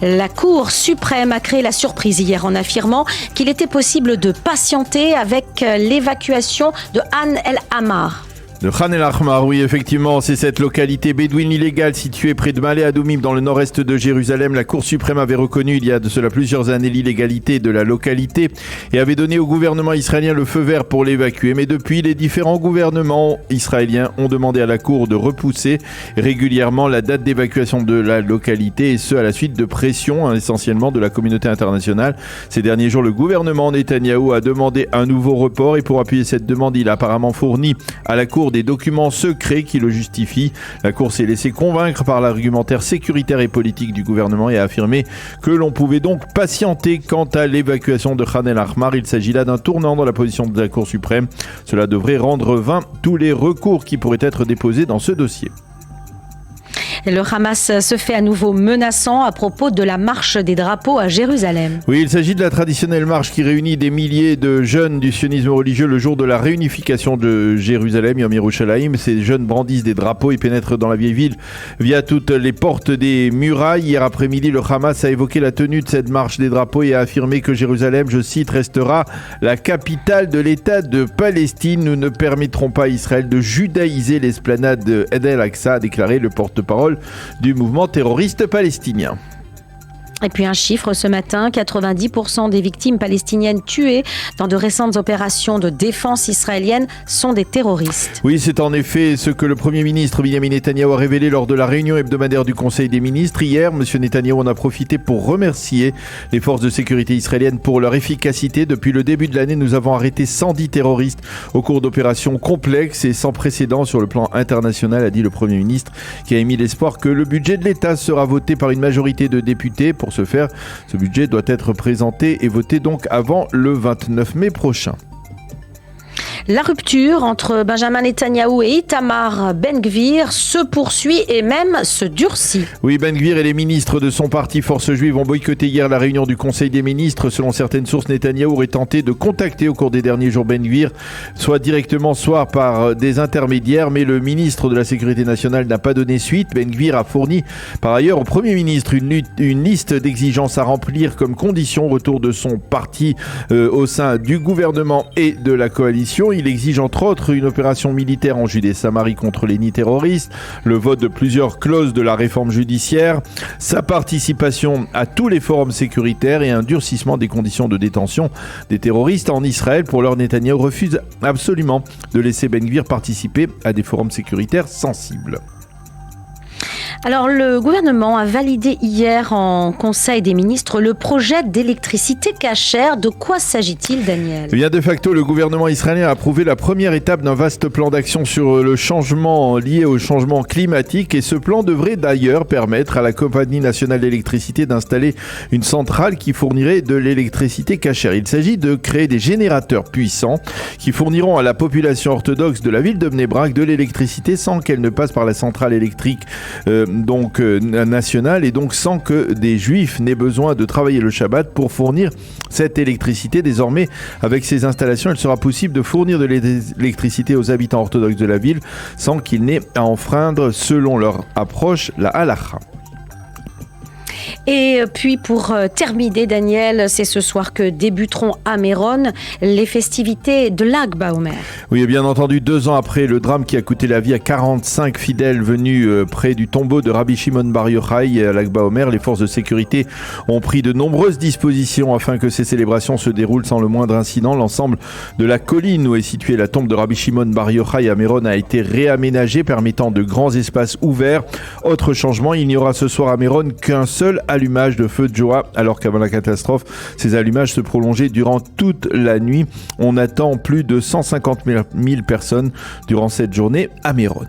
La Cour suprême a créé la surprise hier en affirmant qu'il était possible de patienter avec l'évacuation de Khan el-Ahmar. De Khan el-Ahmar, oui, effectivement, c'est cette localité bédouine illégale située près de Malé Adoumim dans le nord-est de Jérusalem. La Cour suprême avait reconnu il y a de cela plusieurs années l'illégalité de la localité et avait donné au gouvernement israélien le feu vert pour l'évacuer. Mais depuis, les différents gouvernements israéliens ont demandé à la Cour de repousser régulièrement la date d'évacuation de la localité et ce à la suite de pressions essentiellement de la communauté internationale. Ces derniers jours, le gouvernement Netanyahou a demandé un nouveau report et pour appuyer cette demande, il a apparemment fourni à la Cour des documents secrets qui le justifient. La Cour s'est laissée convaincre par l'argumentaire sécuritaire et politique du gouvernement et a affirmé que l'on pouvait donc patienter quant à l'évacuation de Khan el-Ahmar. Il s'agit là d'un tournant dans la position de la Cour suprême. Cela devrait rendre vains tous les recours qui pourraient être déposés dans ce dossier. Le Hamas se fait à nouveau menaçant à propos de la marche des drapeaux à Jérusalem. Oui, il s'agit de la traditionnelle marche qui réunit des milliers de jeunes du sionisme religieux le jour de la réunification de Jérusalem, Yom Yerushalayim. Ces jeunes brandissent des drapeaux et pénètrent dans la vieille ville via toutes les portes des murailles. Hier après-midi, le Hamas a évoqué la tenue de cette marche des drapeaux et a affirmé que Jérusalem, je cite, restera la capitale de l'État de Palestine. Nous ne permettrons pas à Israël de judaïser l'esplanade de Eid el-Aqsa, a déclaré le porte-parole du mouvement terroriste palestinien. Et puis un chiffre ce matin, 90% des victimes palestiniennes tuées dans de récentes opérations de défense israélienne sont des terroristes. Oui, c'est en effet ce que le Premier ministre Benjamin Netanyahou a révélé lors de la réunion hebdomadaire du Conseil des ministres. Hier, M. Netanyahou en a profité pour remercier les forces de sécurité israéliennes pour leur efficacité. Depuis le début de l'année, nous avons arrêté 110 terroristes au cours d'opérations complexes et sans précédent sur le plan international, a dit le Premier ministre, qui a émis l'espoir que le budget de l'État sera voté par une majorité de députés. Pour ce faire, ce budget doit être présenté et voté donc avant le 29 mai prochain. La rupture entre Benjamin Netanyahou et Itamar Ben-Gvir se poursuit et même se durcit. Oui, Ben-Gvir et les ministres de son parti Force Juive ont boycotté hier la réunion du Conseil des ministres. Selon certaines sources, Netanyahou aurait tenté de contacter au cours des derniers jours Ben-Gvir, soit directement, soit par des intermédiaires, mais le ministre de la Sécurité nationale n'a pas donné suite. Ben-Gvir a fourni par ailleurs au Premier ministre une liste d'exigences à remplir comme condition au retour de son parti au sein du gouvernement et de la coalition. Il exige entre autres une opération militaire en Judée-Samarie contre les nids terroristes, le vote de plusieurs clauses de la réforme judiciaire, sa participation à tous les forums sécuritaires et un durcissement des conditions de détention des terroristes en Israël. Pour l'heure, Netanyahou refuse absolument de laisser Ben-Gvir participer à des forums sécuritaires sensibles. Alors, le gouvernement a validé hier en Conseil des ministres le projet d'électricité cachère. De quoi s'agit-il, Daniel ? Eh bien, de facto, le gouvernement israélien a approuvé la première étape d'un vaste plan d'action sur le changement lié au changement climatique. Et ce plan devrait d'ailleurs permettre à la Compagnie nationale d'électricité d'installer une centrale qui fournirait de l'électricité cachère. Il s'agit de créer des générateurs puissants qui fourniront à la population orthodoxe de la ville de Bnei Brak de l'électricité sans qu'elle ne passe par la centrale électrique nationale et donc sans que des juifs n'aient besoin de travailler le Shabbat pour fournir cette électricité. Désormais, avec ces installations, il sera possible de fournir de l'électricité aux habitants orthodoxes de la ville sans qu'ils n'aient à enfreindre, selon leur approche, la halakha. Et puis pour terminer, Daniel, c'est ce soir que débuteront à Méron les festivités de Lag BaOmer. Oui, et bien entendu, 2 ans après le drame qui a coûté la vie à 45 fidèles venus près du tombeau de Rabbi Shimon Bar Yochai à Lag BaOmer, les forces de sécurité ont pris de nombreuses dispositions afin que ces célébrations se déroulent sans le moindre incident. L'ensemble de la colline où est située la tombe de Rabbi Shimon Bar Yochai à Méron a été réaménagé, permettant de grands espaces ouverts. Autre changement, il n'y aura ce soir à Méron qu'un seul allumage de feux de joie, alors qu'avant la catastrophe, ces allumages se prolongeaient durant toute la nuit. On attend plus de 150 000 personnes durant cette journée à Méron.